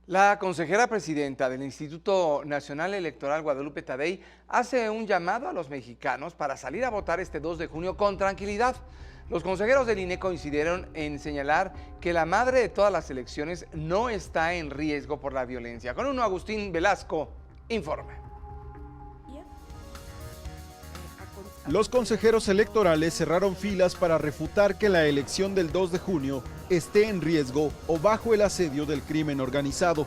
La consejera presidenta del Instituto Nacional Electoral, Guadalupe Tadei, hace un llamado a los mexicanos para salir a votar este 2 de junio con tranquilidad. Los consejeros del INE coincidieron en señalar que la madre de todas las elecciones no está en riesgo por la violencia. Con uno, Agustín Velasco informa. Los consejeros electorales cerraron filas para refutar que la elección del 2 de junio esté en riesgo o bajo el asedio del crimen organizado.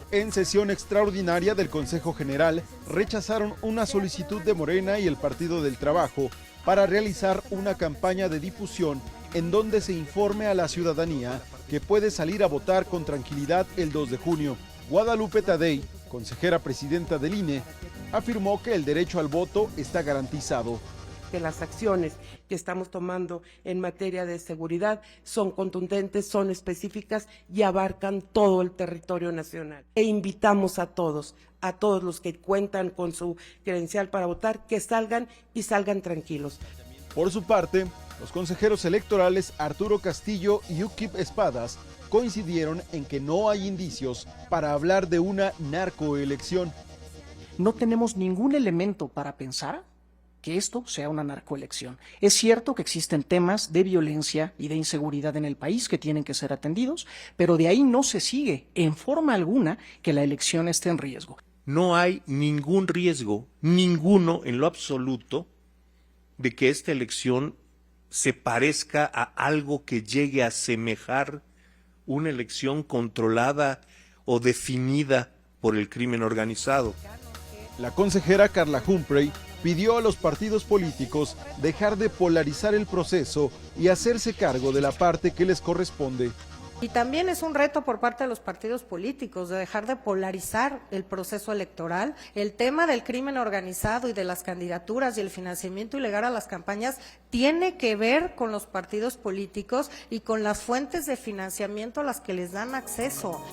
En sesión extraordinaria del Consejo General, rechazaron una solicitud de Morena y el Partido del Trabajo para realizar una campaña de difusión en donde se informe a la ciudadanía que puede salir a votar con tranquilidad el 2 de junio. Guadalupe Tadei, consejera presidenta del INE, afirmó que el derecho al voto está garantizado. Que las acciones que estamos tomando en materia de seguridad son contundentes, son específicas y abarcan todo el territorio nacional. E invitamos a todos los que cuentan con su credencial para votar, que salgan y salgan tranquilos. Por su parte, los consejeros electorales Arturo Castillo y Ukip Espadas coincidieron en que no hay indicios para hablar de una narcoelección. No tenemos ningún elemento para pensar que esto sea una narcoelección. Es cierto que existen temas de violencia y de inseguridad en el país que tienen que ser atendidos, pero de ahí no se sigue en forma alguna que la elección esté en riesgo. No hay ningún riesgo, ninguno en lo absoluto, de que esta elección se parezca a algo que llegue a asemejar una elección controlada o definida por el crimen organizado. La consejera Carla Humphrey pidió a los partidos políticos dejar de polarizar el proceso y hacerse cargo de la parte que les corresponde. Y también es un reto por parte de los partidos políticos de dejar de polarizar el proceso electoral. El tema del crimen organizado y de las candidaturas y el financiamiento ilegal a las campañas tiene que ver con los partidos políticos y con las fuentes de financiamiento a las que les dan acceso.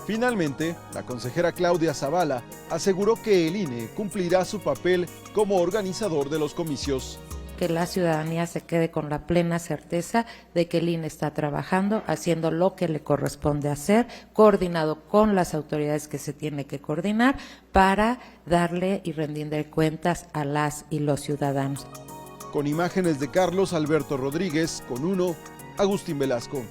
Finalmente, la consejera Claudia Zavala aseguró que el INE cumplirá su papel como organizador de los comicios. Que la ciudadanía se quede con la plena certeza de que el INE está trabajando, haciendo lo que le corresponde hacer, coordinado con las autoridades que se tiene que coordinar para darle y rendir cuentas a las y los ciudadanos. Con imágenes de Carlos Alberto Rodríguez, con uno, Agustín Velasco.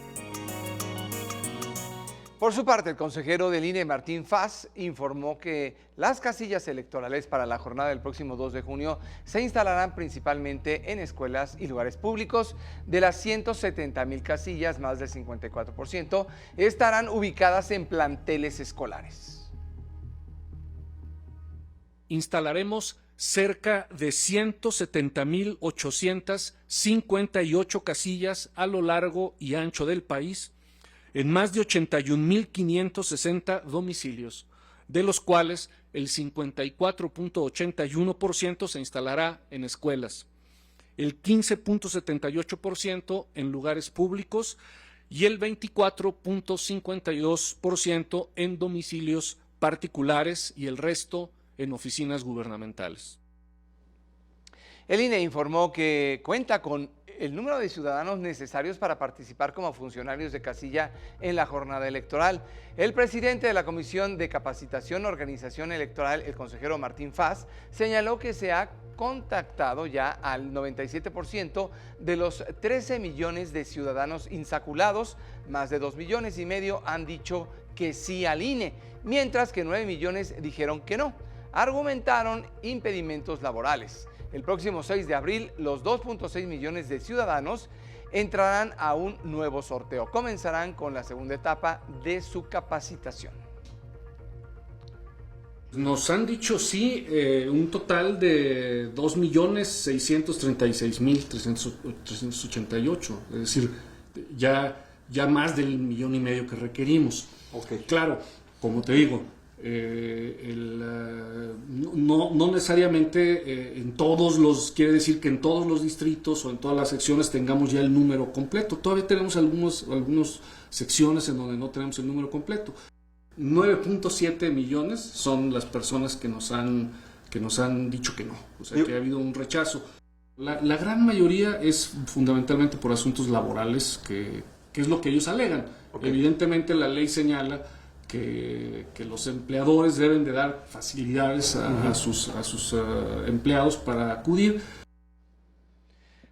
Por su parte, el consejero del INE, Martín Faz, informó que las casillas electorales para la jornada del próximo 2 de junio se instalarán principalmente en escuelas y lugares públicos. De las 170,000 casillas, más del 54%, estarán ubicadas en planteles escolares. Instalaremos cerca de 170,858 casillas a lo largo y ancho del país, en más de 81,560 domicilios, de los cuales el 54,81% se instalará en escuelas, el 15,78% en lugares públicos y el 24,52% en domicilios particulares y el resto en oficinas gubernamentales. El INE informó que cuenta con el número de ciudadanos necesarios para participar como funcionarios de casilla en la jornada electoral. El presidente de la Comisión de Capacitación Organización Electoral, el consejero Martín Faz, señaló que se ha contactado ya al 97% de los 13 millones de ciudadanos insaculados. Más de 2,5 millones han dicho que sí al INE, mientras que 9 millones dijeron que no. Argumentaron impedimentos laborales. El próximo 6 de abril, los 2,6 millones de ciudadanos entrarán a un nuevo sorteo. Comenzarán con la segunda etapa de su capacitación. Nos han dicho sí un total de 2,636,388, es decir, ya más del 1,5 millones que requerimos. Okay. Claro, como te digo, no necesariamente en todos los, quiere decir que en todos los distritos o en todas las secciones tengamos ya el número completo. Todavía tenemos algunas secciones en donde no tenemos el número completo. 9,7 millones son las personas que nos han dicho que no, o sea que ha habido un rechazo. La gran mayoría es fundamentalmente por asuntos laborales, que es lo que ellos alegan. Okay. Evidentemente la ley señala que los empleadores deben de dar facilidades a sus empleados para acudir.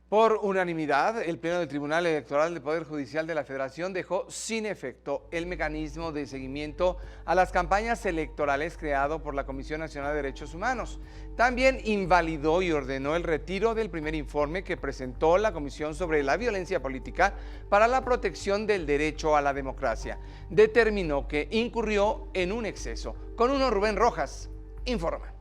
Por unanimidad, el Pleno del Tribunal Electoral del Poder Judicial de la Federación dejó sin efecto el mecanismo de seguimiento a las campañas electorales creado por la Comisión Nacional de Derechos Humanos. También invalidó y ordenó el retiro del primer informe que presentó la Comisión sobre la Violencia Política para la Protección del Derecho a la Democracia. Determinó que incurrió en un exceso. Con uno, Rubén Rojas informa.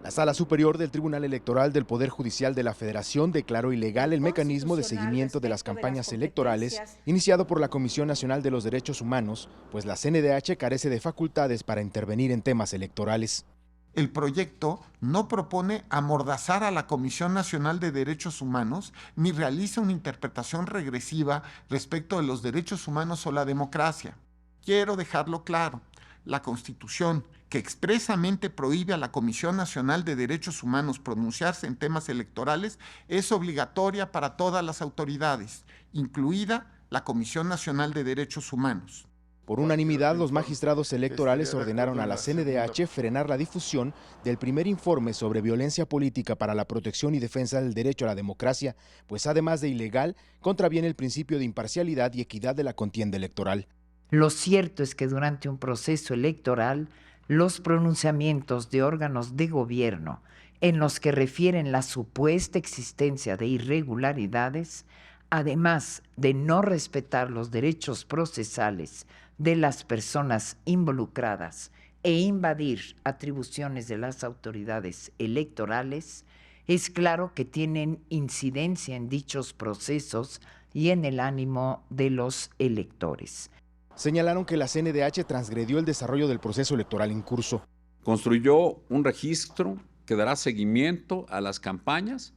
La Sala Superior del Tribunal Electoral del Poder Judicial de la Federación declaró ilegal el mecanismo de seguimiento de las campañas electorales iniciado por la Comisión Nacional de los Derechos Humanos, pues la CNDH carece de facultades para intervenir en temas electorales. El proyecto no propone amordazar a la Comisión Nacional de Derechos Humanos ni realiza una interpretación regresiva respecto de los derechos humanos o la democracia. Quiero dejarlo claro, la Constitución, que expresamente prohíbe a la Comisión Nacional de Derechos Humanos pronunciarse en temas electorales, es obligatoria para todas las autoridades, incluida la Comisión Nacional de Derechos Humanos. Por unanimidad, los magistrados electorales ordenaron a la CNDH frenar la difusión del primer informe sobre violencia política para la protección y defensa del derecho a la democracia, pues además de ilegal, contraviene el principio de imparcialidad y equidad de la contienda electoral. Lo cierto es que durante un proceso electoral, los pronunciamientos de órganos de gobierno en los que refieren la supuesta existencia de irregularidades, además de no respetar los derechos procesales de las personas involucradas e invadir atribuciones de las autoridades electorales, es claro que tienen incidencia en dichos procesos y en el ánimo de los electores. Señalaron que la CNDH transgredió el desarrollo del proceso electoral en curso. Construyó un registro que dará seguimiento a las campañas,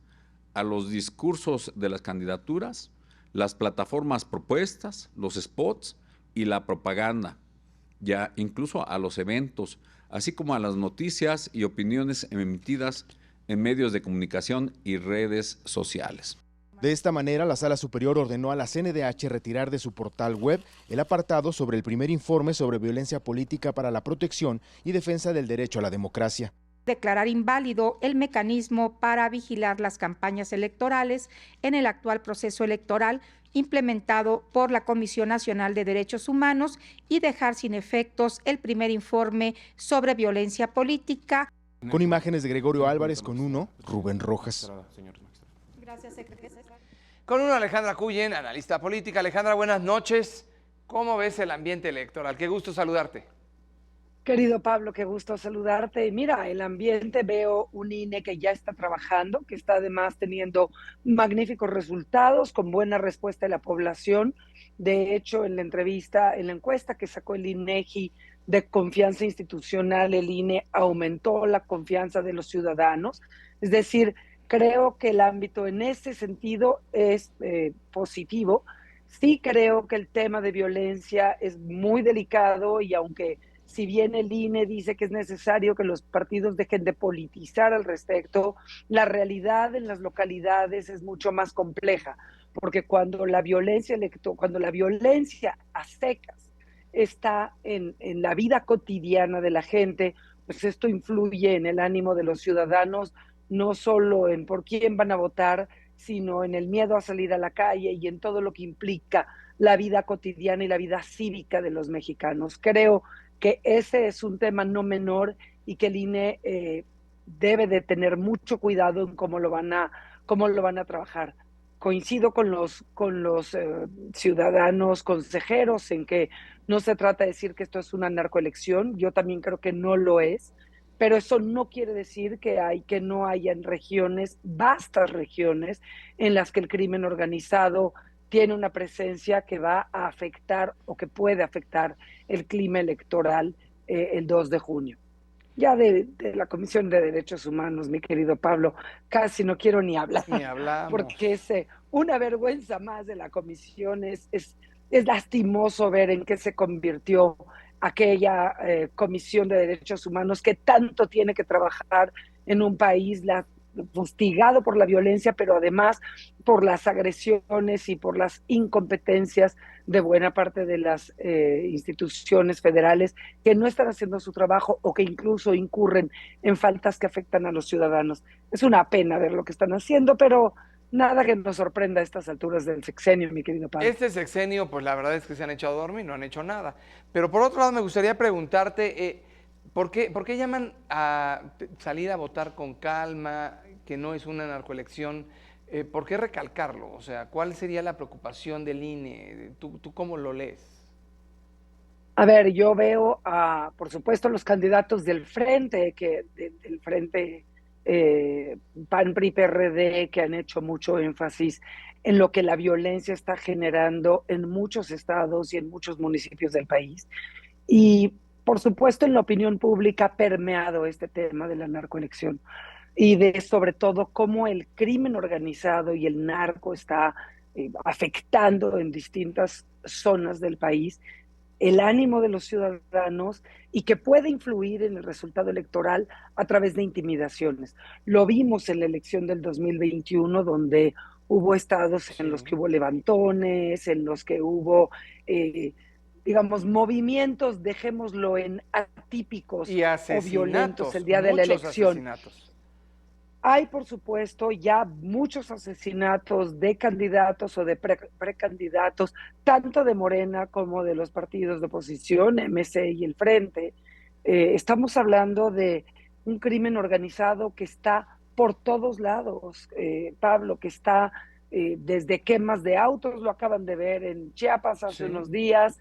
a los discursos de las candidaturas, las plataformas propuestas, los spots y la propaganda, ya incluso a los eventos, así como a las noticias y opiniones emitidas en medios de comunicación y redes sociales. De esta manera, la Sala Superior ordenó a la CNDH retirar de su portal web el apartado sobre el primer informe sobre violencia política para la protección y defensa del derecho a la democracia. Declarar inválido el mecanismo para vigilar las campañas electorales en el actual proceso electoral implementado por la Comisión Nacional de Derechos Humanos y dejar sin efectos el primer informe sobre violencia política. Con imágenes de Gregorio Álvarez, con uno, Rubén Rojas. Gracias, secretario. Con uno, Alejandra Cuyen, analista política. Alejandra, buenas noches. ¿Cómo ves el ambiente electoral? Qué gusto saludarte. Querido Pablo, qué gusto saludarte. Mira, el ambiente, veo un INE que ya está trabajando, que está además teniendo magníficos resultados, con buena respuesta de la población. De hecho, en la encuesta que sacó el INEGI de confianza institucional, el INE aumentó la confianza de los ciudadanos. Es decir, creo que el ámbito en ese sentido es positivo. Sí creo que el tema de violencia es muy delicado y aunque si bien el INE dice que es necesario que los partidos dejen de politizar al respecto, la realidad en las localidades es mucho más compleja, porque cuando la violencia a secas está en la vida cotidiana de la gente, pues esto influye en el ánimo de los ciudadanos, no solo en por quién van a votar, sino en el miedo a salir a la calle y en todo lo que implica la vida cotidiana y la vida cívica de los mexicanos. Creo que ese es un tema no menor y que el INE debe de tener mucho cuidado en cómo lo van a trabajar. Coincido con los ciudadanos consejeros en que no se trata de decir que esto es una narcoelección, yo también creo que no lo es, pero eso no quiere decir que no hayan regiones, vastas regiones, en las que el crimen organizado tiene una presencia que va a afectar o que puede afectar el clima electoral el 2 de junio. Ya de la Comisión de Derechos Humanos, mi querido Pablo, casi no quiero ni hablar, porque es una vergüenza más de la Comisión, es lastimoso ver en qué se convirtió aquella Comisión de Derechos Humanos que tanto tiene que trabajar en un país. fustigado por la violencia, pero además por las agresiones y por las incompetencias de buena parte de las instituciones federales que no están haciendo su trabajo o que incluso incurren en faltas que afectan a los ciudadanos. Es una pena ver lo que están haciendo, pero nada que nos sorprenda a estas alturas del sexenio, mi querido padre. Este sexenio, pues la verdad es que se han echado a dormir, no han hecho nada. Pero por otro lado, me gustaría preguntarte, ¿por qué llaman a salir a votar con calma, que no es una narcoelección? ¿Por qué recalcarlo? O sea, ¿cuál sería la preocupación del INE? ¿Tú cómo lo lees? A ver, yo veo, por supuesto, los candidatos del frente, del frente PAN, PRI, PRD, que han hecho mucho énfasis en lo que la violencia está generando en muchos estados y en muchos municipios del país. Y, por supuesto, en la opinión pública ha permeado este tema de la narcoelección y de, sobre todo, cómo el crimen organizado y el narco está afectando en distintas zonas del país el ánimo de los ciudadanos y que puede influir en el resultado electoral a través de intimidaciones. Lo vimos en la elección del 2021, donde hubo estados en los que hubo levantones, en los que hubo, digamos, movimientos, dejémoslo en atípicos o violentos el día de la elección. Asesinatos. Hay, por supuesto, ya muchos asesinatos de candidatos o de precandidatos, tanto de Morena como de los partidos de oposición, MC y el Frente. Estamos hablando de un crimen organizado que está por todos lados, Pablo, que está desde quemas de autos, lo acaban de ver en Chiapas hace unos días,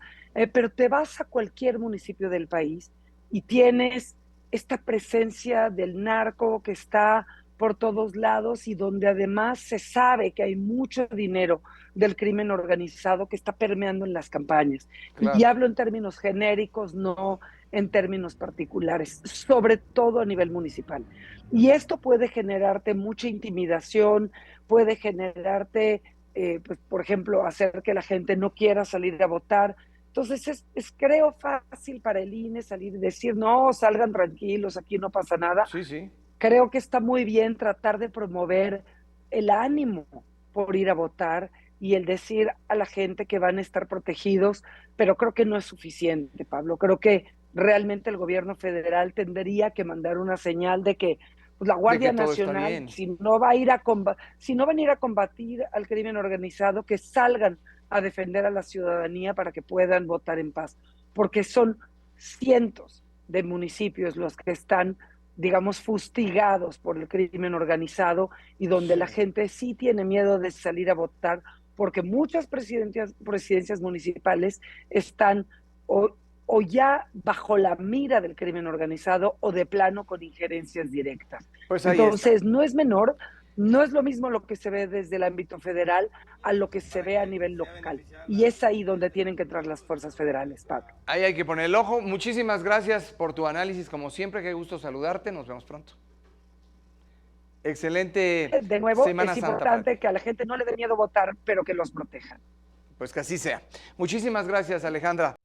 pero te vas a cualquier municipio del país y tienes esta presencia del narco que está por todos lados y donde además se sabe que hay mucho dinero del crimen organizado que está permeando en las campañas. Claro. Y hablo en términos genéricos, no en términos particulares, sobre todo a nivel municipal. Y esto puede generarte mucha intimidación, puede generarte, pues, por ejemplo, hacer que la gente no quiera salir a votar. Entonces creo fácil para el INE salir y decir, no, salgan tranquilos, aquí no pasa nada. Sí, sí. Creo que está muy bien tratar de promover el ánimo por ir a votar y el decir a la gente que van a estar protegidos, pero creo que no es suficiente, Pablo. Creo que realmente el gobierno federal tendría que mandar una señal de que pues, la Guardia Nacional, si no van a ir a combatir al crimen organizado, que salgan a defender a la ciudadanía para que puedan votar en paz, porque son cientos de municipios los que están, digamos, fustigados por el crimen organizado y donde la gente sí tiene miedo de salir a votar porque muchas presidencias municipales están o ya bajo la mira del crimen organizado o de plano con injerencias directas. Pues entonces, no es menor, no es lo mismo lo que se ve desde el ámbito federal a lo que se ve a nivel local. Y es ahí donde tienen que entrar las fuerzas federales, Pablo. Ahí hay que poner el ojo. Muchísimas gracias por tu análisis, como siempre. Qué gusto saludarte. Nos vemos pronto. Excelente Semana Santa. De nuevo, es importante que a la gente no le dé miedo votar, pero que los protejan. Pues que así sea. Muchísimas gracias, Alejandra.